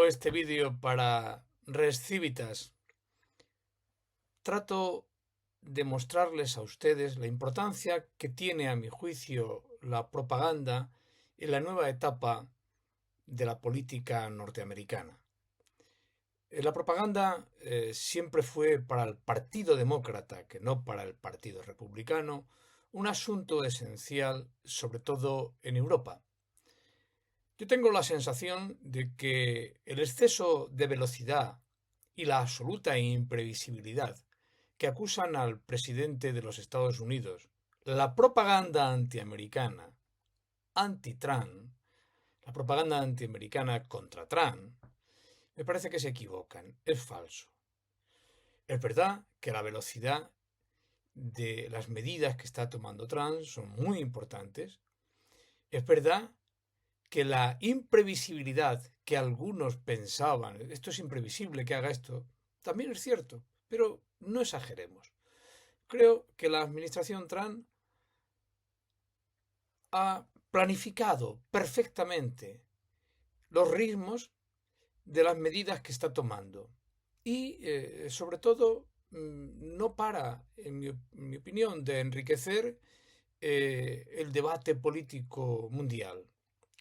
este vídeo para Res Civitas. Trato de mostrarles a ustedes la importancia que tiene, a mi juicio, la propaganda en la nueva etapa de la política norteamericana. La propaganda siempre fue para el Partido Demócrata, que no para el Partido Republicano, un asunto esencial, sobre todo en Europa. Yo tengo la sensación de que el exceso de velocidad y la absoluta imprevisibilidad que acusan al presidente de los Estados Unidos, la propaganda antiamericana, anti-Trump, la propaganda antiamericana contra Trump, me parece que se equivocan, es falso. Es verdad que la velocidad de las medidas que está tomando Trump son muy importantes. Es verdad que la imprevisibilidad que algunos pensaban, esto es imprevisible que haga esto, también es cierto, pero no exageremos. Creo que la administración Trump ha planificado perfectamente los ritmos de las medidas que está tomando y, sobre todo, no para, en mi opinión, de enriquecer el debate político mundial.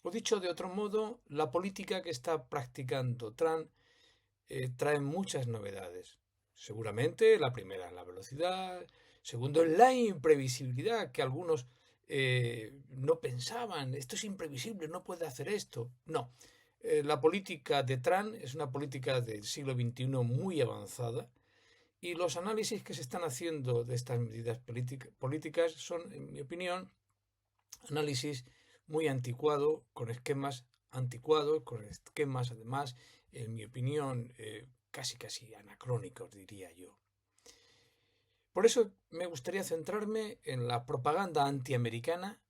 O dicho de otro modo, la política que está practicando Trump trae muchas novedades. Seguramente la primera es la velocidad, segundo es la imprevisibilidad, que algunos no pensaban, esto es imprevisible, no puede hacer esto. No, la política de Trump es una política del siglo XXI muy avanzada y los análisis que se están haciendo de estas medidas políticas son, en mi opinión, análisis muy anticuado, con esquemas anticuados, con esquemas además, en mi opinión, casi anacrónicos, diría yo. Por eso me gustaría centrarme en la propaganda antiamericana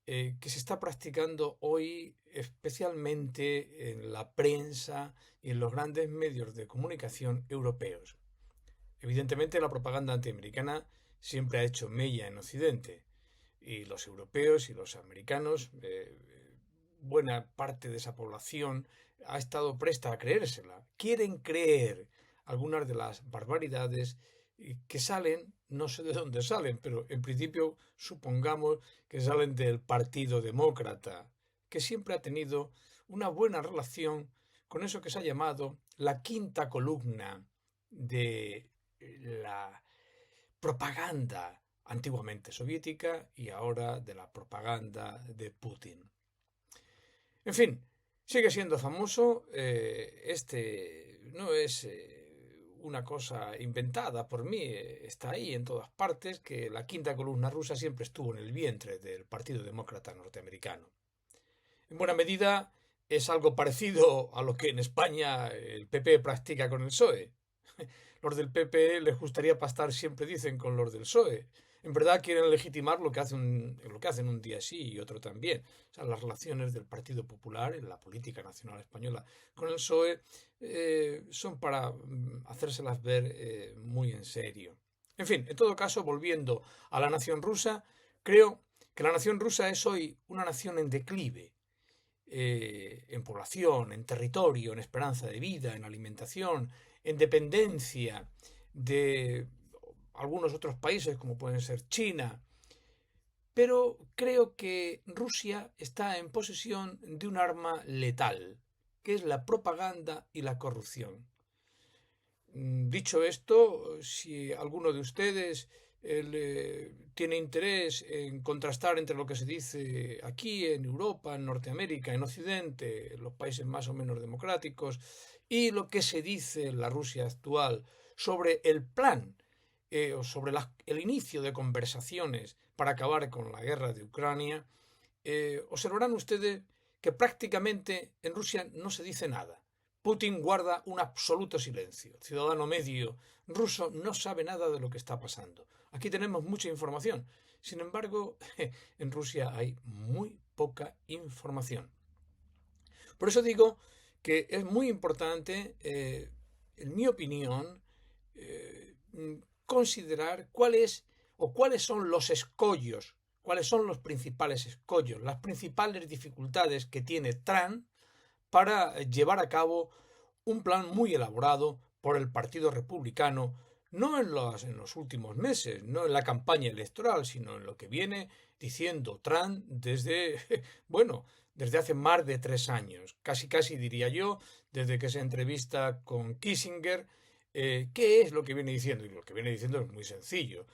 que se está practicando hoy, especialmente en la prensa y en los grandes medios de comunicación europeos. Evidentemente, la propaganda antiamericana siempre ha hecho mella en Occidente, y los europeos y los americanos, buena parte de esa población ha estado presta a creérsela. Quieren creer algunas de las barbaridades que salen, no sé de dónde salen, pero en principio supongamos que salen del Partido Demócrata, que siempre ha tenido una buena relación con eso que se ha llamado la quinta columna de la propaganda antiguamente soviética y ahora de la propaganda de Putin. En fin, sigue siendo famoso. Este no es una cosa inventada por mí, está ahí en todas partes, que la quinta columna rusa siempre estuvo en el vientre del Partido Demócrata norteamericano. En buena medida es algo parecido a lo que en España el PP practica con el PSOE. Los del PP les gustaría pastar, siempre dicen, con los del PSOE. En verdad quieren legitimar lo que hacen un día sí y otro también. O sea, las relaciones del Partido Popular en la política nacional española con el PSOE son para hacérselas ver muy en serio. En fin, en todo caso, volviendo a la nación rusa, creo que la nación rusa es hoy una nación en declive, en población, en territorio, en esperanza de vida, en alimentación, en dependencia de algunos otros países como pueden ser China. Pero creo que Rusia está en posesión de un arma letal, que es la propaganda y la corrupción. Dicho esto, si alguno de ustedes tiene interés en contrastar entre lo que se dice aquí en Europa, en Norteamérica, en Occidente, en los países más o menos democráticos, y lo que se dice en la Rusia actual sobre el plan o sobre el inicio de conversaciones para acabar con la guerra de Ucrania, observarán ustedes que prácticamente en Rusia no se dice nada. Putin guarda un absoluto silencio. El ciudadano medio ruso no sabe nada de lo que está pasando. Aquí tenemos mucha información. Sin embargo, en Rusia hay muy poca información. Por eso digo que es muy importante, en mi opinión, considerar cuáles son los escollos, cuáles son los principales escollos, las principales dificultades que tiene Trump para llevar a cabo un plan muy elaborado por el Partido Republicano, no en los últimos meses, no en la campaña electoral, sino en lo que viene diciendo Trump desde, bueno, desde hace más de 3 años, casi casi diría yo, desde que se entrevista con Kissinger. ¿Qué es lo que viene diciendo? Y lo que viene diciendo es muy sencillo.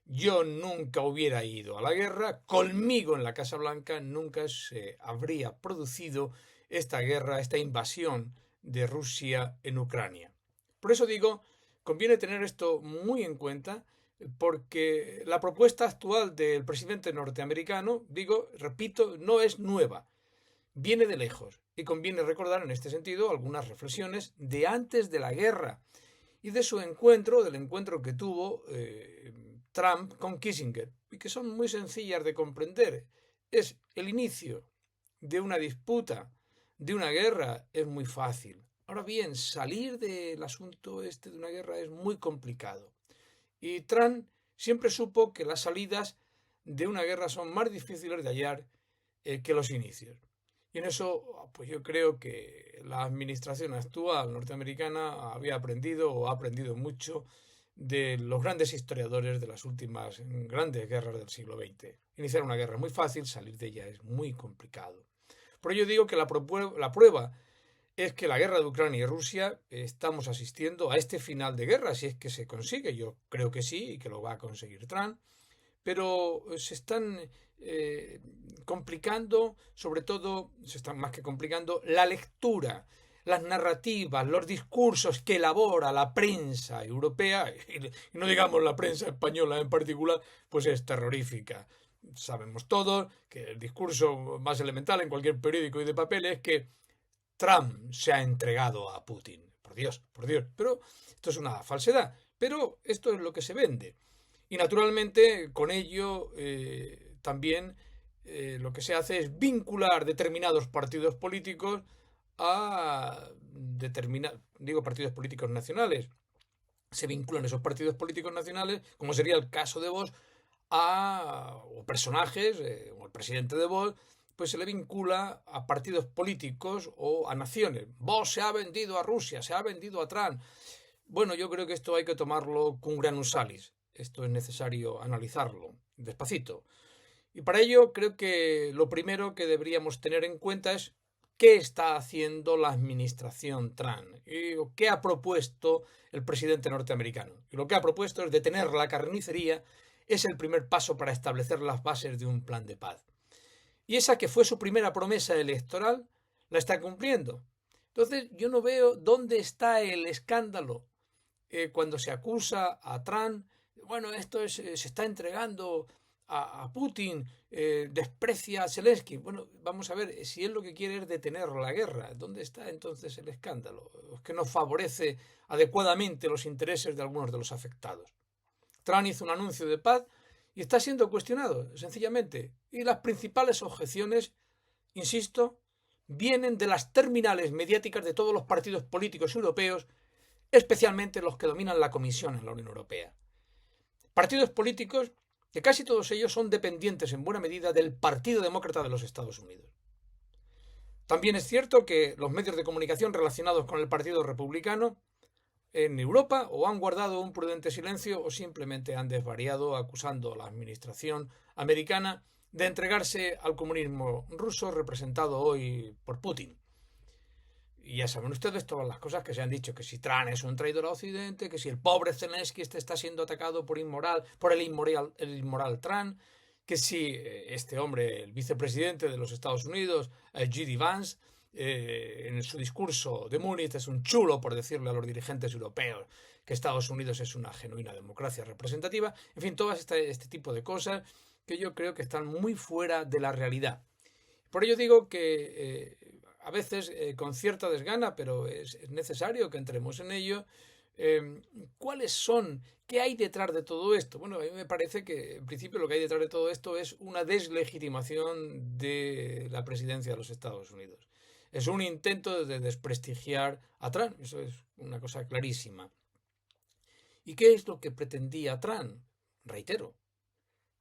Yo nunca hubiera ido a la guerra, conmigo en la Casa Blanca nunca se habría producido esta guerra, esta invasión de Rusia en Ucrania. Por eso digo, conviene tener esto muy en cuenta, porque la propuesta actual del presidente norteamericano, digo, repito, no es nueva, viene de lejos. Y conviene recordar en este sentido algunas reflexiones de antes de la guerra y de su encuentro, del encuentro que tuvo Trump con Kissinger, y que son muy sencillas de comprender. Es el inicio de una disputa, de una guerra, es muy fácil. Ahora bien, salir del asunto este de una guerra es muy complicado. Y Trump siempre supo que las salidas de una guerra son más difíciles de hallar que los inicios. Y en eso, pues yo creo que la administración actual norteamericana había aprendido o ha aprendido mucho de los grandes historiadores de las últimas grandes guerras del siglo XX. Iniciar una guerra es muy fácil, salir de ella es muy complicado. Por ello digo que la prueba es que la guerra de Ucrania y Rusia estamos asistiendo a este final de guerra, si es que se consigue. Yo creo que sí y que lo va a conseguir Trump, pero se están complicando, sobre todo, se están más que complicando, la lectura, las narrativas, los discursos que elabora la prensa europea, y no digamos la prensa española en particular, pues es terrorífica. Sabemos todos que el discurso más elemental en cualquier periódico y de papel es que Trump se ha entregado a Putin. Por Dios, por Dios. Pero esto es una falsedad. Pero esto es lo que se vende. Y naturalmente con ello también lo que se hace es vincular determinados partidos políticos a digo partidos políticos nacionales. Se vinculan esos partidos políticos nacionales, como sería el caso de Vox, o personajes, o el presidente de Vox, pues se le vincula a partidos políticos o a naciones. Vox se ha vendido a Rusia, se ha vendido a Trump. Bueno, yo creo que esto hay que tomarlo con granus salis. Esto es necesario analizarlo despacito. Y para ello creo que lo primero que deberíamos tener en cuenta es qué está haciendo la administración Trump y qué ha propuesto el presidente norteamericano. Y lo que ha propuesto es detener la carnicería, es el primer paso para establecer las bases de un plan de paz. Y esa que fue su primera promesa electoral, la está cumpliendo. Entonces yo no veo dónde está el escándalo cuando se acusa a Trump. Bueno, se está entregando a Putin, desprecia a Zelensky. Bueno, vamos a ver, si él lo que quiere es detener la guerra, ¿dónde está entonces el escándalo? Es que no favorece adecuadamente los intereses de algunos de los afectados. Trump hizo un anuncio de paz y está siendo cuestionado, sencillamente. Y las principales objeciones, insisto, vienen de las terminales mediáticas de todos los partidos políticos europeos, especialmente los que dominan la Comisión en la Unión Europea. Partidos políticos que casi todos ellos son dependientes en buena medida del Partido Demócrata de los Estados Unidos. También es cierto que los medios de comunicación relacionados con el Partido Republicano en Europa o han guardado un prudente silencio o simplemente han desvariado acusando a la administración americana de entregarse al comunismo ruso representado hoy por Putin. Y ya saben ustedes todas las cosas que se han dicho, que si Trump es un traidor a Occidente, que si el pobre Zelensky está siendo atacado por el inmoral Trump, que si este hombre, el vicepresidente de los Estados Unidos, J.D. Vance, en su discurso de Múnich es un chulo por decirle a los dirigentes europeos que Estados Unidos es una genuina democracia representativa. En fin, todo este tipo de cosas que yo creo que están muy fuera de la realidad. Por ello digo que a veces con cierta desgana, pero es necesario que entremos en ello. ¿Cuáles son? ¿Qué hay detrás de todo esto? Bueno, a mí me parece que en principio lo que hay detrás de todo esto es una deslegitimación de la presidencia de los Estados Unidos. Es un intento de desprestigiar a Trump, eso es una cosa clarísima. ¿Y qué es lo que pretendía Trump? Reitero,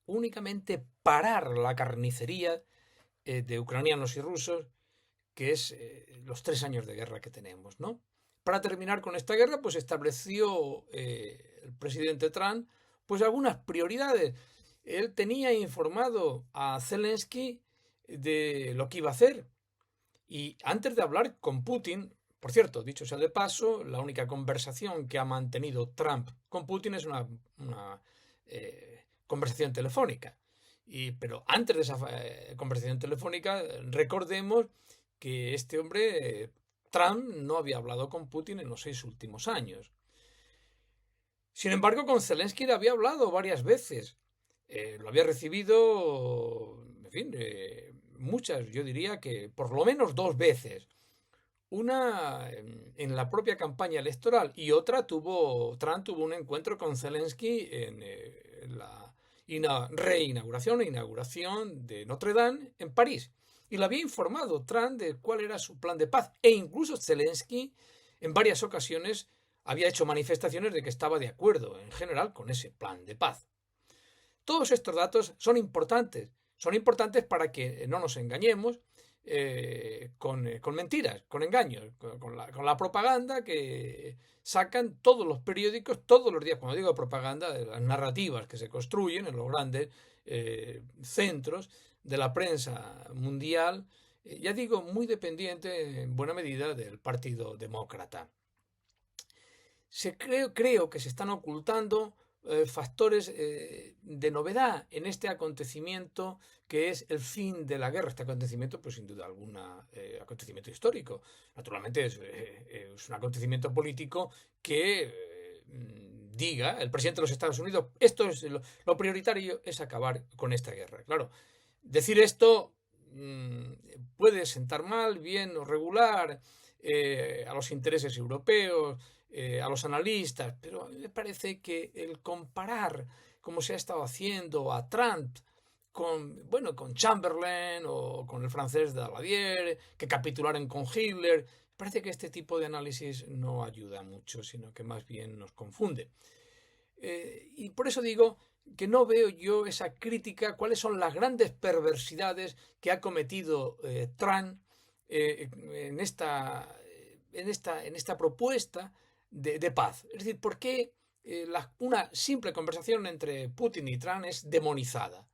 únicamente parar la carnicería de ucranianos y rusos, que es los 3 años de guerra que tenemos, ¿no? para terminar con esta guerra, pues estableció el presidente Trump pues algunas prioridades. Él tenía informado a Zelensky de lo que iba a hacer. Y antes de hablar con Putin, por cierto, dicho sea de paso, la única conversación que ha mantenido Trump con Putin es una conversación telefónica. Pero antes de esa conversación telefónica, recordemos que este hombre, Trump, no había hablado con Putin en los 6 últimos años. Sin embargo, con Zelensky le había hablado varias veces. Lo había recibido, en fin, muchas, yo diría que por lo menos 2 veces. Una en la propia campaña electoral y otra Trump tuvo un encuentro con Zelensky en la reinauguración e inauguración de Notre Dame en París. Y le había informado Trump de cuál era su plan de paz. E incluso Zelensky en varias ocasiones había hecho manifestaciones de que estaba de acuerdo en general con ese plan de paz. Todos estos datos son importantes para que no nos engañemos con mentiras, con engaños, con la propaganda que sacan todos los periódicos todos los días. Cuando digo propaganda, de las narrativas que se construyen en los grandes centros de la prensa mundial, ya digo, muy dependiente en buena medida del Partido Demócrata. Creo que se están ocultando factores de novedad en este acontecimiento que es el fin de la guerra. Este acontecimiento, pues sin duda alguna, acontecimiento histórico. Naturalmente es un acontecimiento político que diga el presidente de los Estados Unidos, esto es lo prioritario es acabar con esta guerra. Claro, decir esto puede sentar mal, bien o regular a los intereses europeos, a los analistas, pero a mí me parece que el comparar, como se ha estado haciendo, a Trump con Chamberlain o con el francés de Daladier, que capitularon con Hitler, parece que este tipo de análisis no ayuda mucho, sino que más bien nos confunde. Y por eso digo que no veo yo esa crítica, cuáles son las grandes perversidades que ha cometido Trump en esta propuesta de paz. Es decir, ¿por qué una simple conversación entre Putin y Trump es demonizada?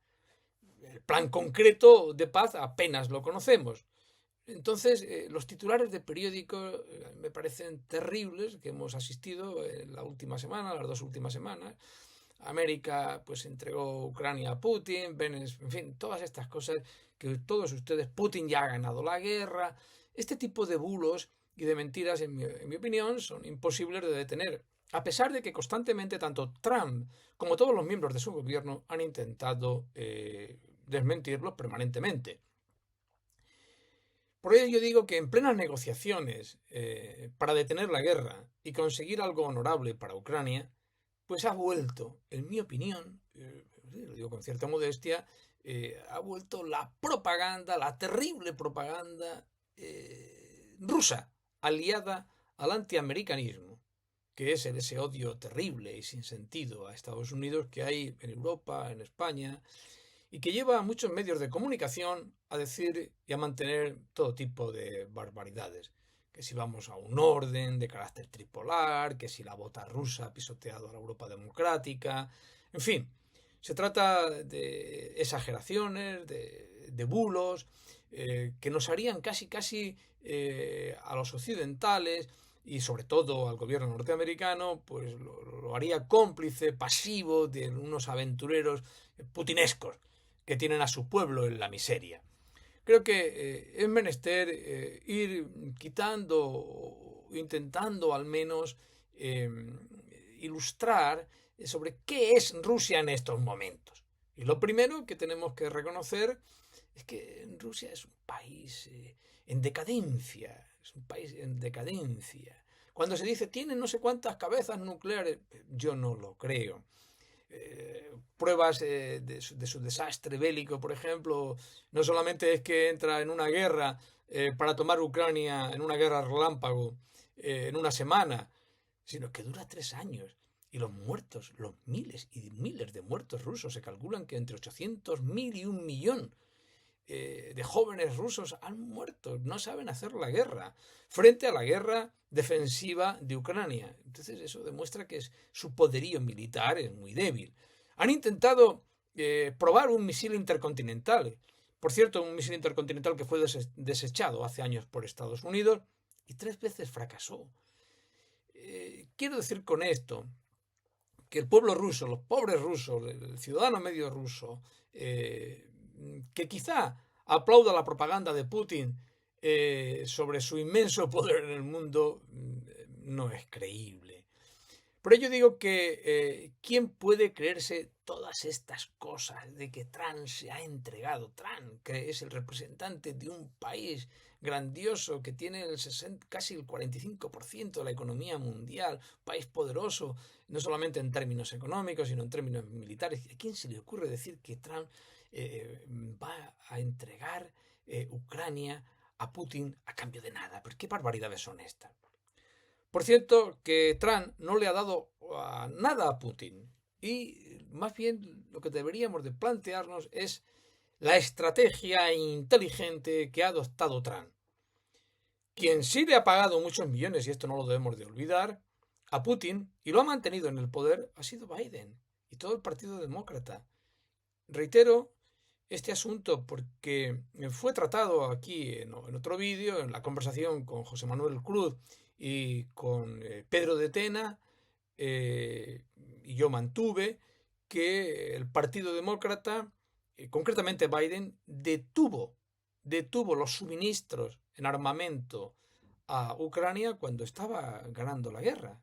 El plan concreto de paz apenas lo conocemos. Entonces, los titulares de periódicos me parecen terribles que hemos asistido en la última semana, las 2 últimas semanas. América pues entregó Ucrania a Putin, en fin, todas estas cosas que todos ustedes, Putin ya ha ganado la guerra. Este tipo de bulos y de mentiras, en mi opinión, son imposibles de detener, a pesar de que constantemente tanto Trump como todos los miembros de su gobierno han intentado desmentirlos permanentemente. Por ello yo digo que en plenas negociaciones para detener la guerra y conseguir algo honorable para Ucrania, pues ha vuelto, en mi opinión, lo digo con cierta modestia, ha vuelto la propaganda, la terrible propaganda rusa, aliada al antiamericanismo, que es ese odio terrible y sin sentido a Estados Unidos que hay en Europa, en España, y que lleva a muchos medios de comunicación a decir y a mantener todo tipo de barbaridades. Que si vamos a un orden de carácter tripolar, que si la bota rusa ha pisoteado a la Europa democrática, en fin, se trata de exageraciones, de bulos, que nos harían casi a los occidentales y sobre todo al gobierno norteamericano, pues lo haría cómplice, pasivo de unos aventureros putinescos que tienen a su pueblo en la miseria. Creo que es menester ir quitando, intentando al menos ilustrar sobre qué es Rusia en estos momentos. Y lo primero que tenemos que reconocer es que Rusia es un país en decadencia, Cuando se dice tiene no sé cuántas cabezas nucleares, yo no lo creo. Pruebas de su desastre bélico, por ejemplo, no solamente es que entra en una guerra para tomar Ucrania, en una guerra relámpago, en una semana, sino que dura 3 años. Y los muertos, los miles y miles de muertos rusos, se calculan que entre 800.000 y 1 millón. de jóvenes rusos han muerto, no saben hacer la guerra, frente a la guerra defensiva de Ucrania. Entonces eso demuestra que su poderío militar es muy débil. Han intentado probar un misil intercontinental. Por cierto, un misil intercontinental que fue desechado hace años por Estados Unidos y 3 veces fracasó. Quiero decir con esto que el pueblo ruso, los pobres rusos, el ciudadano medio ruso, que quizá aplauda la propaganda de Putin sobre su inmenso poder en el mundo, no es creíble. Por ello digo que ¿quién puede creerse todas estas cosas de que Trump se ha entregado? Trump, que es el representante de un país grandioso que tiene casi el 45% de la economía mundial, país poderoso, no solamente en términos económicos, sino en términos militares. ¿A quién se le ocurre decir que Trump va a entregar Ucrania a Putin a cambio de nada? ¿Pero qué barbaridades son estas? Por cierto, que Trump no le ha dado nada a Putin y más bien lo que deberíamos de plantearnos es la estrategia inteligente que ha adoptado Trump. Quien sí le ha pagado muchos millones, y esto no lo debemos de olvidar, a Putin y lo ha mantenido en el poder ha sido Biden y todo el Partido Demócrata. Reitero este asunto porque fue tratado aquí en otro vídeo, en la conversación con José Manuel Cruz y con Pedro de Tena, y yo mantuve que el Partido Demócrata, concretamente Biden, detuvo los suministros en armamento a Ucrania cuando estaba ganando la guerra.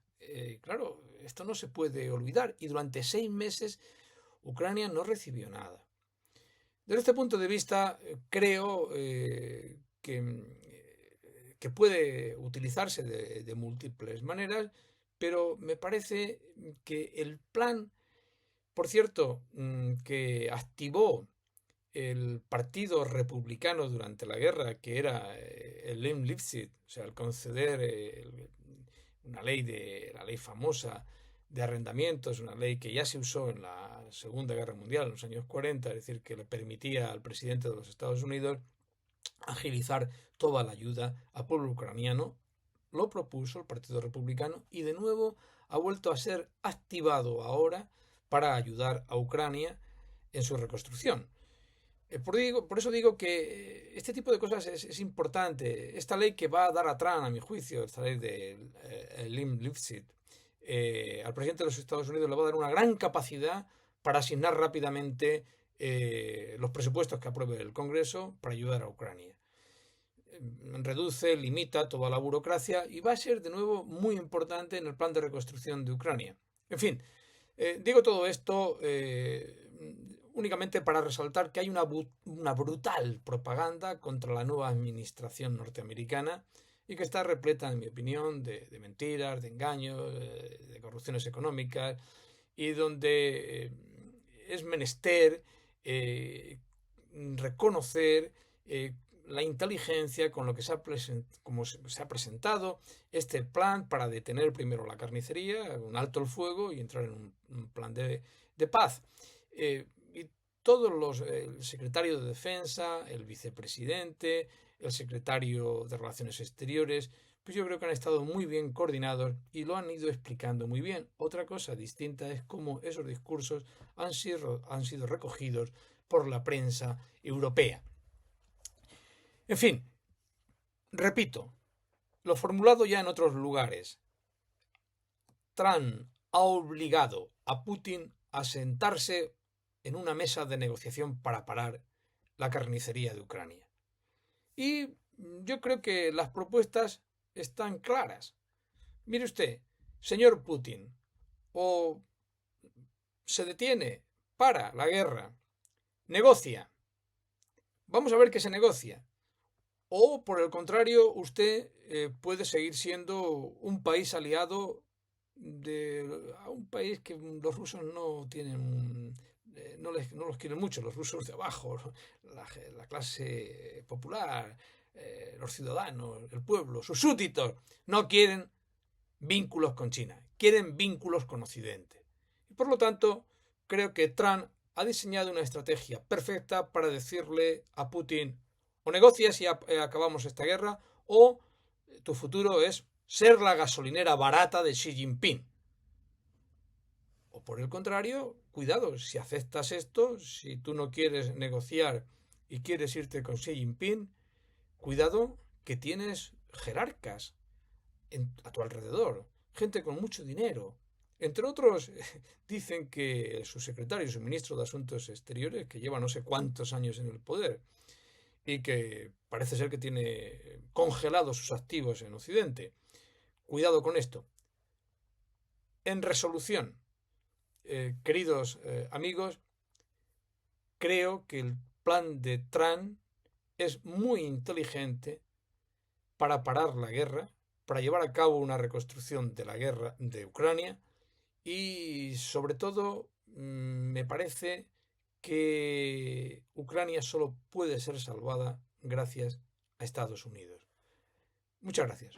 Claro, esto no se puede olvidar y durante 6 meses Ucrania no recibió nada. Desde este punto de vista, creo que puede utilizarse de múltiples maneras, pero me parece que el plan, por cierto, que activó el Partido Republicano durante la guerra, que era el Lim-Lipsit, o sea, el conceder la ley famosa de arrendamientos, una ley que ya se usó en la Segunda Guerra Mundial, en los años 40, es decir, que le permitía al presidente de los Estados Unidos agilizar toda la ayuda al pueblo ucraniano, lo propuso el Partido Republicano y de nuevo ha vuelto a ser activado ahora para ayudar a Ucrania en su reconstrucción. Por eso digo que este tipo de cosas es importante. Esta ley que va a dar a Trump, a mi juicio, esta ley de Lim-Lipsit, al presidente de los Estados Unidos le va a dar una gran capacidad para asignar rápidamente los presupuestos que apruebe el Congreso para ayudar a Ucrania. Reduce, limita toda la burocracia y va a ser de nuevo muy importante en el plan de reconstrucción de Ucrania. En fin, digo todo esto únicamente para resaltar que hay una brutal propaganda contra la nueva administración norteamericana y que está repleta, en mi opinión, de mentiras, de engaños, de corrupciones económicas y donde es menester reconocer la inteligencia con lo que se ha presentado este plan para detener primero la carnicería, un alto el fuego y entrar en un plan de paz. Y todos el secretario de Defensa, el vicepresidente, el secretario de Relaciones Exteriores, pues yo creo que han estado muy bien coordinados y lo han ido explicando muy bien. Otra cosa distinta es cómo esos discursos han sido recogidos por la prensa europea. En fin, repito, lo formulado ya en otros lugares. Trump ha obligado a Putin a sentarse en una mesa de negociación para parar la carnicería de Ucrania. Y yo creo que las propuestas están claras. Mire usted, señor Putin, o se detiene, para la guerra, negocia. Vamos a ver qué se negocia. O, por el contrario, usted puede seguir siendo un país aliado a un país que los rusos no tienen, no los quieren mucho, los rusos de abajo, la clase popular, los ciudadanos, el pueblo, sus súbditos, no quieren vínculos con China, quieren vínculos con Occidente. Y por lo tanto, creo que Trump ha diseñado una estrategia perfecta para decirle a Putin: o negocias y acabamos esta guerra, o tu futuro es ser la gasolinera barata de Xi Jinping. O por el contrario, cuidado, si aceptas esto, si tú no quieres negociar y quieres irte con Xi Jinping, cuidado que tienes jerarcas a tu alrededor, gente con mucho dinero. Entre otros, dicen que su secretario, su ministro de Asuntos Exteriores, que lleva no sé cuántos años en el poder y que parece ser que tiene congelados sus activos en Occidente. Cuidado con esto. En resolución, queridos amigos, creo que el plan de Trump es muy inteligente para parar la guerra, para llevar a cabo una reconstrucción de la guerra de Ucrania y sobre todo me parece que Ucrania solo puede ser salvada gracias a Estados Unidos. Muchas gracias.